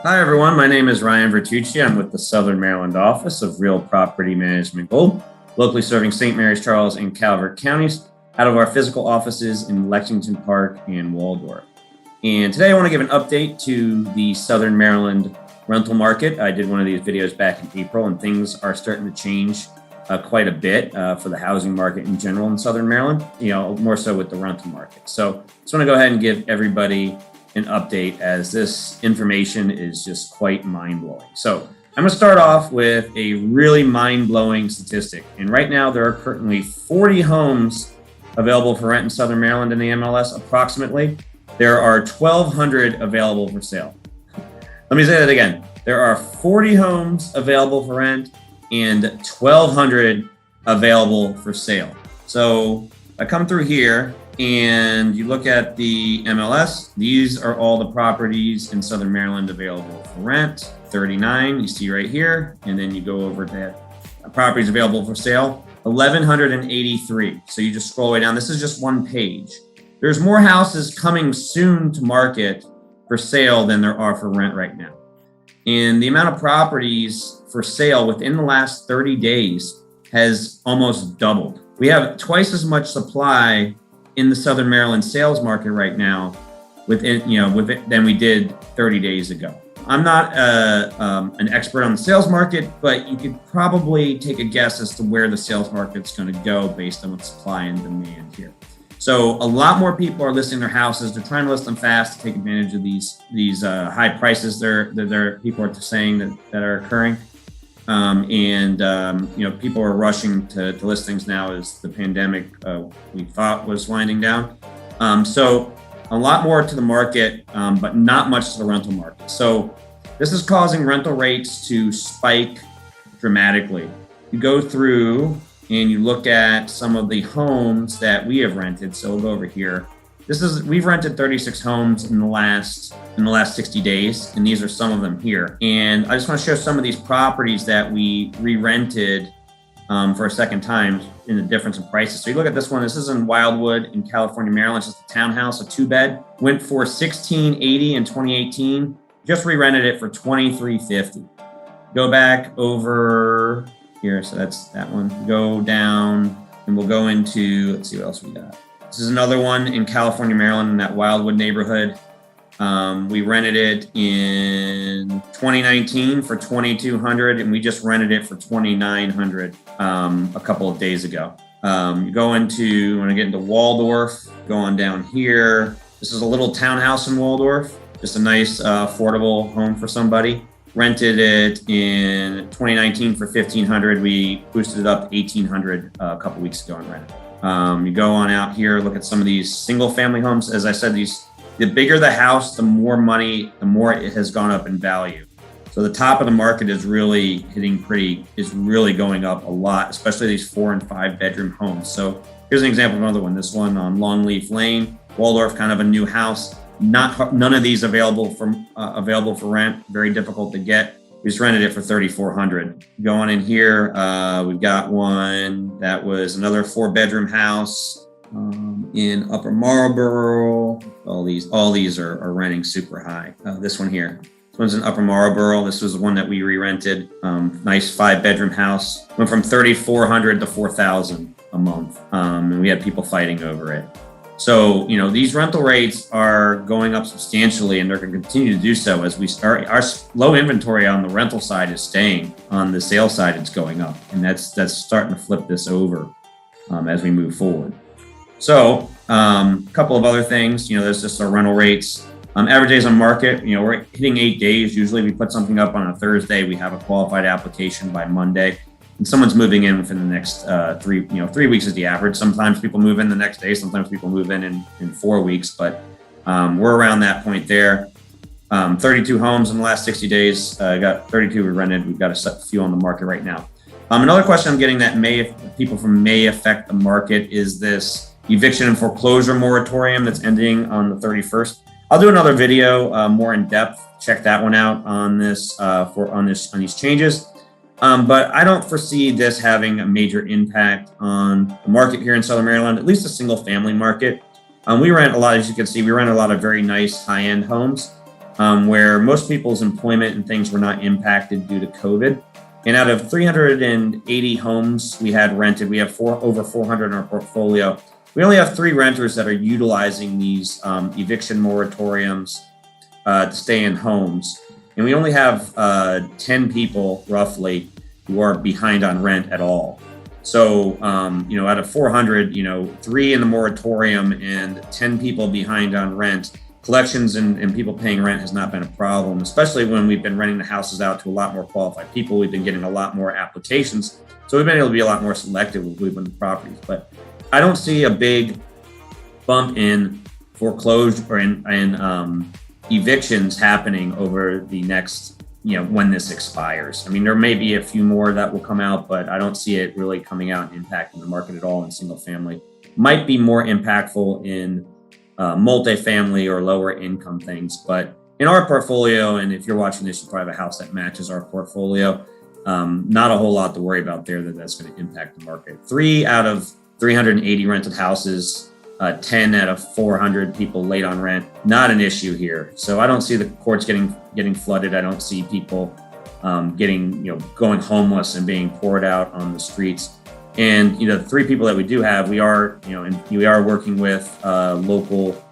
Hi, everyone. My name is Ryan Vertucci. I'm with the Southern Maryland office of Real Property Management Gold, locally serving St. Mary's, Charles, and Calvert counties out of our physical offices in Lexington Park and Waldorf. And today I want to give an update to the Southern Maryland rental market. I did one of these videos back in April, and things are starting to change quite a bit for the housing market in general in Southern Maryland, more so with the rental market. So I just want to go ahead and give everybody an update, as this information is just quite mind-blowing. So I'm going to start off with a really mind-blowing statistic. And right now there are currently 40 homes available for rent in Southern Maryland in the MLS, approximately. There are 1,200 available for sale. Let me say that again. There are 40 homes available for rent and 1,200 available for sale. So I come through here and you look at the MLS. These are all the properties in Southern Maryland available for rent. 39, you see right here. And then you go over to properties available for sale, 1,183. So you just scroll way down. This is just one page. There's more houses coming soon to market for sale than there are for rent right now. And the amount of properties for sale within the last 30 days has almost doubled. We have twice as much supply in the Southern Maryland sales market right now than we did 30 days ago. I'm not an expert on the sales market, but you could probably take a guess as to where the sales market's going to go based on what supply and demand here. So a lot more people are listing their houses. They're trying to list them fast to take advantage of these high prices that people are saying that are occurring. People are rushing to list things now as the pandemic we thought was winding down. So a lot more to the market, but not much to the rental market. So this is causing rental rates to spike dramatically. You go through and you look at some of the homes that we have rented. So we'll go over here. We've rented 36 homes in the last 60 days, and these are some of them here. And I just want to show some of these properties that we re-rented for a second time in the difference in prices. So you look at this one. This is in Wildwood in California, Maryland. It's just a townhouse, a 2-bed. Went for $1,680 in 2018. Just re-rented it for $2,350. Go back over here. So that's that one. Go down, and we'll go into. Let's see what else we got. This is another one in California, Maryland, in that Wildwood neighborhood. We rented it in 2019 for $2,200, and we just rented it for $2,900 a couple of days ago. You want to get into Waldorf, go on down here. This is a little townhouse in Waldorf, just a nice affordable home for somebody. Rented it in 2019 for $1,500. We boosted it up to $1,800 a couple weeks ago and rented it. You go on out here, look at some of these single family homes. As I said, the bigger the house, the more money, the more it has gone up in value. So the top of the market is really really going up a lot, especially these 4 and 5 bedroom homes. So here's an example of another one. This one on Longleaf Lane, Waldorf, kind of a new house. None of these available for rent. Very difficult to get. We just rented it for $3,400. Going in here, we've got one that was another 4-bedroom house in Upper Marlboro. All these are renting super high. This one here. This one's in Upper Marlboro. This was the one that we re-rented. Nice 5-bedroom house. Went from $3,400 to $4,000 a month. And we had people fighting over it. So, these rental rates are going up substantially, and they're going to continue to do so as we start. Our low inventory on the rental side is staying. On the sales side, it's going up, and that's starting to flip this over as we move forward. So, a couple of other things. There's just our rental rates. Average days on market. We're hitting 8 days. Usually, we put something up on a Thursday. We have a qualified application by Monday. And someone's moving in within the next 3 weeks is the average. Sometimes people move in the next day. Sometimes people move in 4 weeks, but we're around that point there. 32 homes in the last 60 days. Got 32 we rented. We've got a few on the market right now. Another question I'm getting that may affect the market is this eviction and foreclosure moratorium that's ending on the 31st. I'll do another video more in depth. Check that one out on this on these changes. But I don't foresee this having a major impact on the market here in Southern Maryland, at least the single family market. We rent a lot, as you can see, we rent a lot of very nice high-end homes. where most people's employment and things were not impacted due to COVID. And out of 380 homes we had rented, we have over 400 in our portfolio. We only have 3 renters that are utilizing these eviction moratoriums to stay in homes. And we only have 10 people roughly who are behind on rent at all. So, out of 400, 3 in the moratorium and 10 people behind on rent, collections and people paying rent has not been a problem, especially when we've been renting the houses out to a lot more qualified people. We've been getting a lot more applications. So we've been able to be a lot more selective with moving the properties. But I don't see a big bump in foreclosure or in evictions happening over the next, when this expires. I mean, there may be a few more that will come out, but I don't see it really coming out and impacting the market at all in single family. Might be more impactful in multifamily or lower income things. But in our portfolio, and if you're watching this, you probably have a house that matches our portfolio. Not a whole lot to worry about there that's going to impact the market. 3 out of 380 rented houses, 10 out of 400 people late on rent, not an issue here. So I don't see the courts getting flooded. I don't see people going homeless and being poured out on the streets. And the 3 people that we do have, we are working with local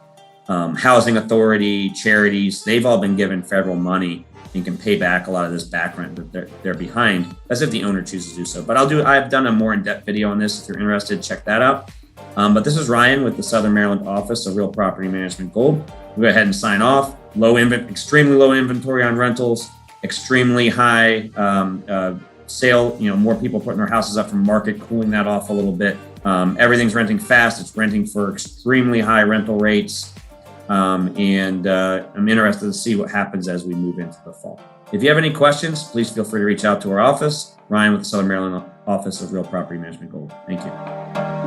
housing authority, charities. They've all been given federal money and can pay back a lot of this back rent that they're behind, as if the owner chooses to do so. But I've done a more in-depth video on this. If you're interested, check that out. But this is Ryan with the Southern Maryland office of Real Property Management Gold. We'll go ahead and sign off. Extremely low inventory on rentals, extremely high sale. More people putting their houses up from market, cooling that off a little bit. Everything's renting fast. It's renting for extremely high rental rates. And I'm interested to see what happens as we move into the fall. If you have any questions, please feel free to reach out to our office. Ryan with the Southern Maryland office of Real Property Management Gold. Thank you.